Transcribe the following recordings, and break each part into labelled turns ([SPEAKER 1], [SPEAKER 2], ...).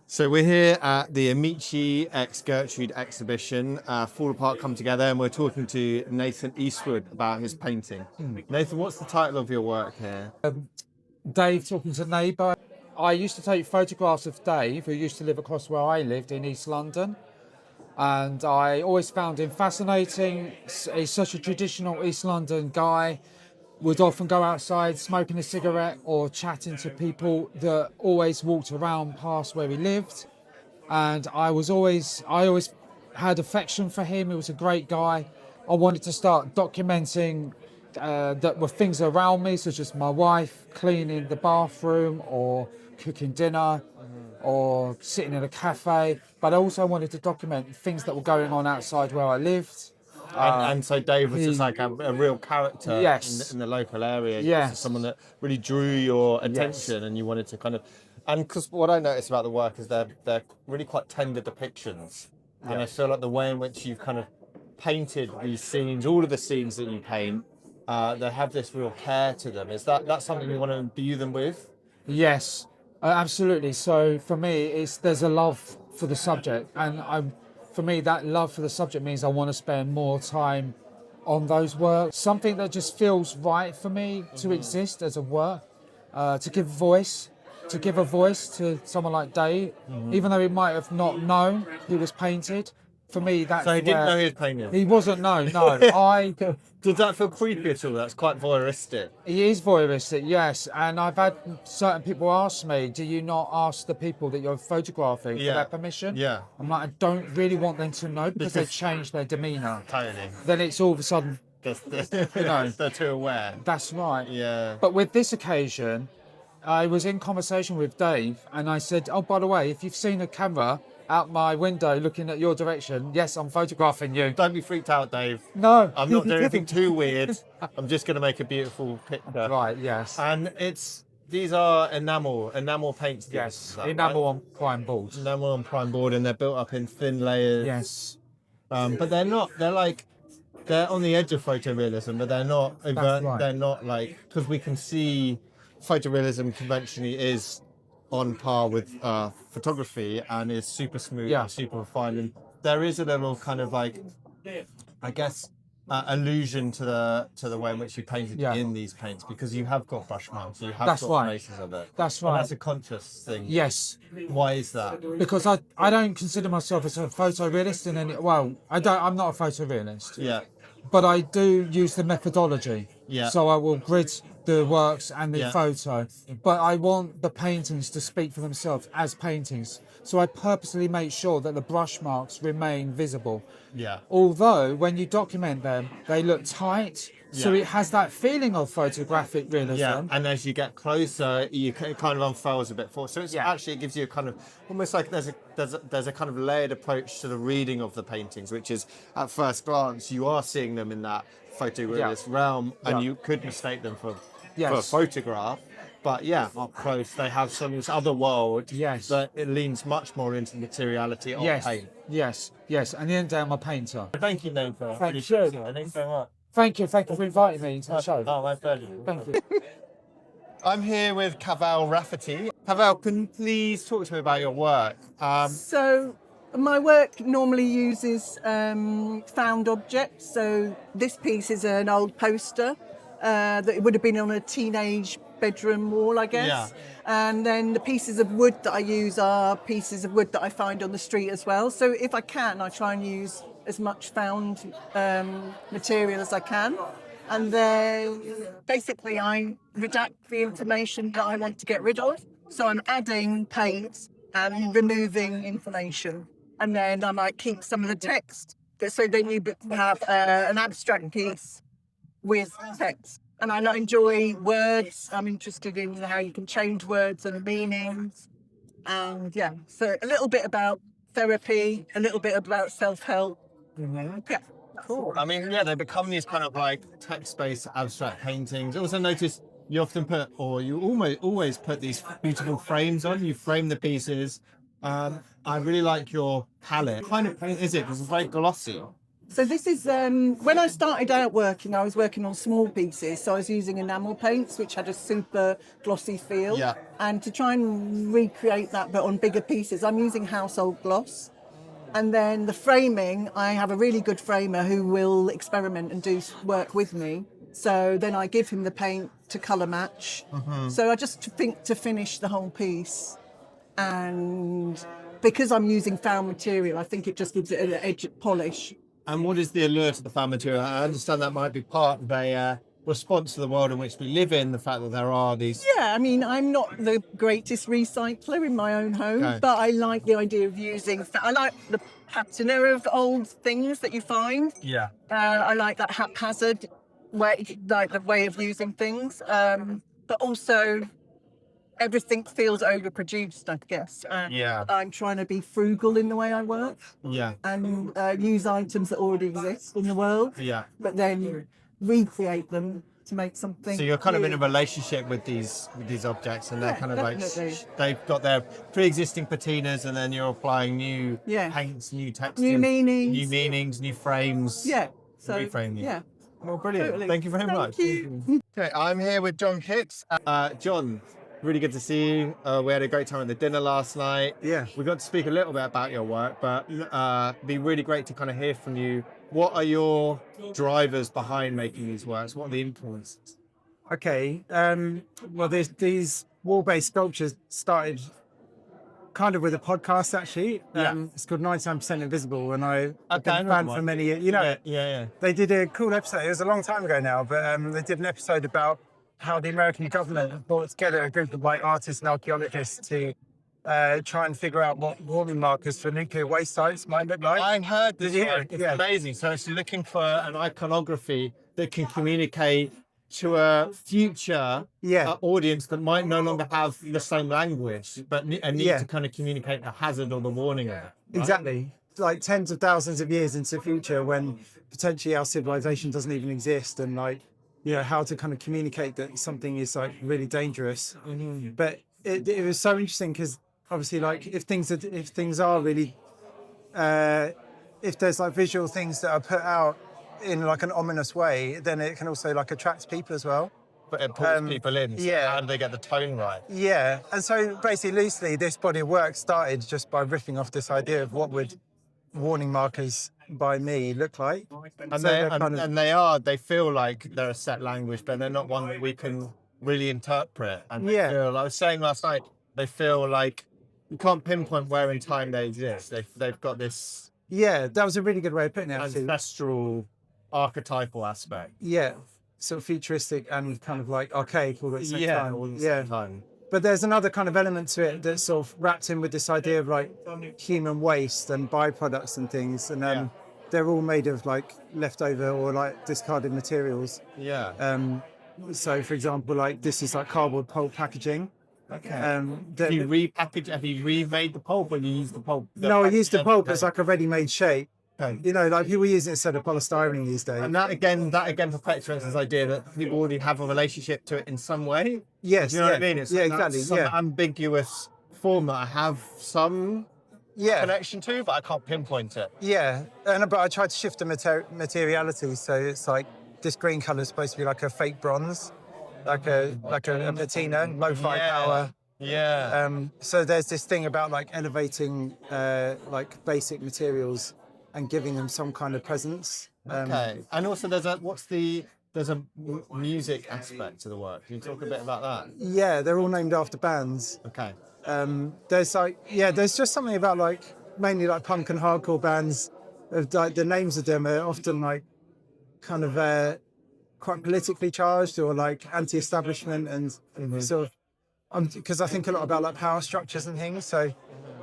[SPEAKER 1] So we're here at the Amici x Gertrude exhibition, Fall Apart Come Together, and we're talking to Nathan Eastwood about his painting. Nathan, what's the title of your work here?
[SPEAKER 2] Dave talking to neighbour. I used to take photographs of Dave, who used to live across where I lived in East London. And I always found him fascinating. He's such a traditional East London guy. Would often go outside smoking a cigarette or chatting to people that always walked around past where he lived. And I always had affection for him. He was a great guy. I wanted to start documenting that were things around me, such as my wife cleaning the bathroom or cooking dinner or sitting in a cafe. But I also wanted to document things that were going on outside where I lived.
[SPEAKER 1] And so Dave was just like a real character
[SPEAKER 2] Yes.
[SPEAKER 1] in the local area.
[SPEAKER 2] Yes.
[SPEAKER 1] Just someone that really drew your attention, and you wanted to kind of... And because what I noticed about the work is they're really quite tender depictions. And I feel like the way in which you've kind of painted these scenes, all of the scenes that you paint, they have this real care to them. Is that's something you want to imbue them with?
[SPEAKER 2] Yes, absolutely. So for me, there's a love for the subject, and for me, that love for the subject means I want to spend more time on those works. Something that just feels right for me to exist as a work, to give a voice to someone like Dave, even though he might have not known he was painted. For me, that's
[SPEAKER 1] So he didn't know he was painting?
[SPEAKER 2] He wasn't known, no.
[SPEAKER 1] Does that feel creepy at all? That's quite voyeuristic.
[SPEAKER 2] He is voyeuristic, yes. And I've had certain people ask me, do you not ask the people that you're photographing for their permission?
[SPEAKER 1] Yeah.
[SPEAKER 2] I'm like, I don't really want them to know because they change their demeanour.
[SPEAKER 1] Totally.
[SPEAKER 2] Then it's all of a sudden,
[SPEAKER 1] They're too aware.
[SPEAKER 2] that's right.
[SPEAKER 1] Yeah.
[SPEAKER 2] But with this occasion, I was in conversation with Dave and I said, oh, by the way, if you've seen a camera out my window looking at your direction, yes, I'm photographing you.
[SPEAKER 1] Don't be freaked out, Dave.
[SPEAKER 2] No.
[SPEAKER 1] I'm not doing anything too weird. I'm just going to make a beautiful picture.
[SPEAKER 2] Right, yes.
[SPEAKER 1] And these are enamel paints.
[SPEAKER 2] Yes, enamel on prime board.
[SPEAKER 1] Enamel on prime board, and they're built up in thin layers.
[SPEAKER 2] Yes.
[SPEAKER 1] But they're on the edge of photorealism, but they're not overt.
[SPEAKER 2] right.
[SPEAKER 1] They're not like, because we can see photorealism conventionally is on par with photography and is super smooth and super refined, and there is a little kind of like, I guess, allusion to the way in which you painted in these paints, because you have got brush marks, you have got traces of it.
[SPEAKER 2] That's right.
[SPEAKER 1] And that's a conscious thing.
[SPEAKER 2] Yes.
[SPEAKER 1] Why is that?
[SPEAKER 2] Because I don't consider myself as a photorealist in any. Well, I'm not a photorealist.
[SPEAKER 1] Yeah.
[SPEAKER 2] But I do use the methodology.
[SPEAKER 1] Yeah.
[SPEAKER 2] So I will grid the works and the photo, but I want the paintings to speak for themselves as paintings. So I purposely make sure that the brush marks remain visible.
[SPEAKER 1] Yeah.
[SPEAKER 2] Although when you document them, they look tight. So it has that feeling of photographic realism.
[SPEAKER 1] Yeah, and as you get closer, it kind of unfurls a bit forward. So actually it gives you a kind of, almost like there's a kind of layered approach to the reading of the paintings, which is, at first glance, you are seeing them in that photorealist realm, and you could mistake them for a photograph. But up close, they have this other world that it leans much more into materiality of paint.
[SPEAKER 2] Yes, and the end day I'm a painter.
[SPEAKER 1] Thank you, Nathan.
[SPEAKER 2] Thank you.
[SPEAKER 1] Thanks so much.
[SPEAKER 2] Thank you for inviting me to the show.
[SPEAKER 1] Oh, my pleasure.
[SPEAKER 2] Thank you.
[SPEAKER 1] I'm here with Kavel Rafferty. Kavel, can you please talk to me about your work?
[SPEAKER 3] So my work normally uses found objects. So this piece is an old poster that it would have been on a teenage bedroom wall, I guess.
[SPEAKER 1] Yeah.
[SPEAKER 3] And then the pieces of wood that I use are pieces of wood that I find on the street as well. So if I can, I try and use as much found material as I can. And then basically I redact the information that I want to get rid of. So I'm adding paint and removing information. And then I might keep some of the text. So then you have an abstract piece with text. And I enjoy words. I'm interested in how you can change words and meanings. And so a little bit about therapy, a little bit about self-help. Yeah.
[SPEAKER 1] Cool. I mean, they become these kind of like text-based abstract paintings. I also notice you often you always put these beautiful frames on. You frame the pieces. I really like your palette. What kind of paint is it? Because it's very glossy.
[SPEAKER 3] So this is, when I started out working, I was working on small pieces. So I was using enamel paints, which had a super glossy feel.
[SPEAKER 1] Yeah.
[SPEAKER 3] And to try and recreate that, but on bigger pieces, I'm using household gloss. And then the framing, I have a really good framer who will experiment and do work with me. So then I give him the paint to colour match. So I just think to finish the whole piece. And because I'm using found material, I think it just gives it an edge polish.
[SPEAKER 1] And what is the allure to the found material? I understand that might be part of a response to the world in which we live in, the fact that there are these...
[SPEAKER 3] Yeah, I mean, I'm not the greatest recycler in my own home,
[SPEAKER 1] Okay.
[SPEAKER 3] but I like the idea of using... I like the patina of old things that you find.
[SPEAKER 1] Yeah.
[SPEAKER 3] I like that haphazard way, like the way of using things. But also, everything feels overproduced, I guess.
[SPEAKER 1] Yeah.
[SPEAKER 3] I'm trying to be frugal in the way I work
[SPEAKER 1] Yeah.
[SPEAKER 3] and use items that already exist in the world,
[SPEAKER 1] Yeah.
[SPEAKER 3] but then recreate them to make something.
[SPEAKER 1] So you're kind of in a
[SPEAKER 3] new.
[SPEAKER 1] relationship with these objects, and they're
[SPEAKER 3] Yeah,
[SPEAKER 1] kind of like
[SPEAKER 3] definitely.
[SPEAKER 1] they've got their pre-existing patinas, and then you're applying new
[SPEAKER 3] Yeah.
[SPEAKER 1] paints, new textures,
[SPEAKER 3] New meanings.
[SPEAKER 1] new frames.
[SPEAKER 3] Yeah. So
[SPEAKER 1] Reframe you.
[SPEAKER 3] yeah.
[SPEAKER 1] Well, brilliant.
[SPEAKER 3] Totally.
[SPEAKER 1] Thank you very much.
[SPEAKER 3] Thank you.
[SPEAKER 1] Okay, I'm here with Jon Kipps. Jon, really good to see you. We had a great time at the dinner last night.
[SPEAKER 4] Yeah.
[SPEAKER 1] We got to speak a little bit about your work, but it'd be really great to kind of hear from you. What are your drivers behind making these works? What are the influences?
[SPEAKER 4] Okay. Well, these wall-based sculptures started kind of with a podcast, actually. It's called 99% Invisible, and I've been a fan for many years. You know,
[SPEAKER 1] Yeah.
[SPEAKER 4] they did a cool episode. It was a long time ago now, but they did an episode about how the American government brought together a group of like artists and archaeologists to try and figure out what warming markers for nuclear waste sites might look like.
[SPEAKER 1] I heard this.
[SPEAKER 4] Yeah,
[SPEAKER 1] It's
[SPEAKER 4] yeah.
[SPEAKER 1] amazing. So it's looking for an iconography that can communicate to a future
[SPEAKER 4] Yeah.
[SPEAKER 1] audience that might no longer have the same language, but need
[SPEAKER 4] Yeah.
[SPEAKER 1] to kind of communicate the hazard or the warning of it. Right?
[SPEAKER 4] Exactly. Like tens of thousands of years into the future when potentially our civilization doesn't even exist, and like, you know, how to kind of communicate that something is like really dangerous. But it was so interesting because obviously like if things are really, if there's like visual things that are put out in like an ominous way, then it can also like attract people as well.
[SPEAKER 1] But it pulls people in. So
[SPEAKER 4] yeah.
[SPEAKER 1] How do they get the tone right?
[SPEAKER 4] Yeah, and so basically loosely this body of work started just by riffing off this idea of what would warning markers by me look like.
[SPEAKER 1] And
[SPEAKER 4] So they're kind of-
[SPEAKER 1] they feel like they're a set language, but they're not one that we can really interpret. And
[SPEAKER 4] Yeah.
[SPEAKER 1] I was saying last night, they feel like you can't pinpoint where in time they exist. They've got this
[SPEAKER 4] Yeah, that was a really good way of putting it. Actually.
[SPEAKER 1] ancestral, archetypal aspect.
[SPEAKER 4] Yeah, sort of futuristic and kind of like archaic all at the same time.
[SPEAKER 1] all at the
[SPEAKER 4] Yeah,
[SPEAKER 1] same time.
[SPEAKER 4] but there's another kind of element to it that's sort of wrapped in with this idea of like human waste and byproducts and things, and
[SPEAKER 1] Yeah.
[SPEAKER 4] they're all made of like leftover or like discarded materials.
[SPEAKER 1] Yeah.
[SPEAKER 4] So, for example, like this is like cardboard pulp packaging.
[SPEAKER 1] Okay.
[SPEAKER 4] The-
[SPEAKER 1] Have you repackaged? Have you remade the pulp, or you use the pulp?
[SPEAKER 4] no, I used the
[SPEAKER 1] packaging?
[SPEAKER 4] pulp as like a ready-made shape.
[SPEAKER 1] Okay.
[SPEAKER 4] You know, like people use it instead of polystyrene these days.
[SPEAKER 1] And that again perpetuates this idea that people already have a relationship to it in some way.
[SPEAKER 4] Yes,
[SPEAKER 1] Do you know
[SPEAKER 4] yeah,
[SPEAKER 1] what I mean? It's
[SPEAKER 4] yeah,
[SPEAKER 1] like
[SPEAKER 4] exactly.
[SPEAKER 1] some
[SPEAKER 4] Yeah,
[SPEAKER 1] ambiguous form that I have some
[SPEAKER 4] yeah.
[SPEAKER 1] connection to, but I can't pinpoint it.
[SPEAKER 4] Yeah, but I tried to shift the materiality, so it's like this green colour is supposed to be like a fake bronze, like a patina, lo-fi power.
[SPEAKER 1] Yeah.
[SPEAKER 4] So there's this thing about like elevating like basic materials and giving them some kind of presence.
[SPEAKER 1] Okay. And also, there's a music aspect to the work. Can you talk a bit about that?
[SPEAKER 4] Yeah, they're all named after bands.
[SPEAKER 1] Okay.
[SPEAKER 4] There's just something about like mainly like punk and hardcore bands. Of like the names of them are often like kind of quite politically charged or like anti-establishment and sort of because I think a lot about like power structures and things. So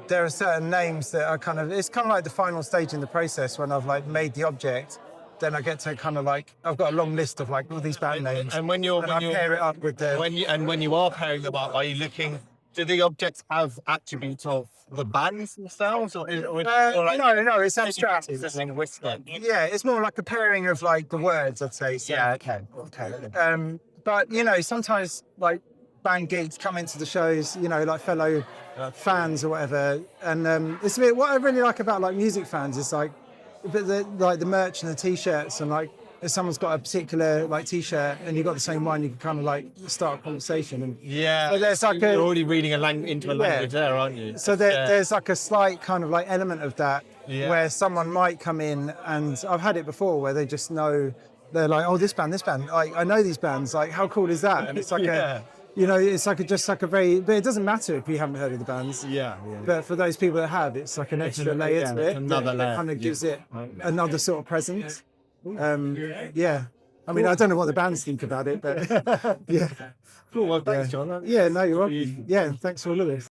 [SPEAKER 4] there are certain names that are kind of it's kind of like the final stage in the process when I've like made the object. Then I get to kind of like I've got a long list of like all these band names.
[SPEAKER 1] And when
[SPEAKER 4] I pair it up with the
[SPEAKER 1] when you are pairing them up, are you looking? Do the objects have attributes of the bands themselves, or like,
[SPEAKER 4] no, it's abstract.
[SPEAKER 1] It's just linguistic.
[SPEAKER 4] Yeah, it's more like a pairing of like the words, I'd say. So.
[SPEAKER 1] Yeah. Okay.
[SPEAKER 4] But you know, sometimes like band geeks come into the shows, you know, like fellow fans or whatever, and it's a bit. What I really like about like music fans is like but like the merch and the t-shirts, and like if someone's got a particular like t-shirt and you've got the same one, you can kind of like start a conversation. And so there's like
[SPEAKER 1] you're already reading into a language there, aren't you?
[SPEAKER 4] So there's like a slight kind of like element of that where someone might come in, and I've had it before where they just know, they're like, oh, this band, like, I know these bands, like how cool is that? And it's like it's like just like a very, but it doesn't matter if you haven't heard of the bands. But for those people that have, it's like an extra layer to it.
[SPEAKER 1] Another layer.
[SPEAKER 4] Kind of gives it another sort of presence. I mean, I don't know what the bands think about it, but
[SPEAKER 1] Cool. Well, thanks, John.
[SPEAKER 4] yeah, no, you're welcome. Yeah, thanks for all of this.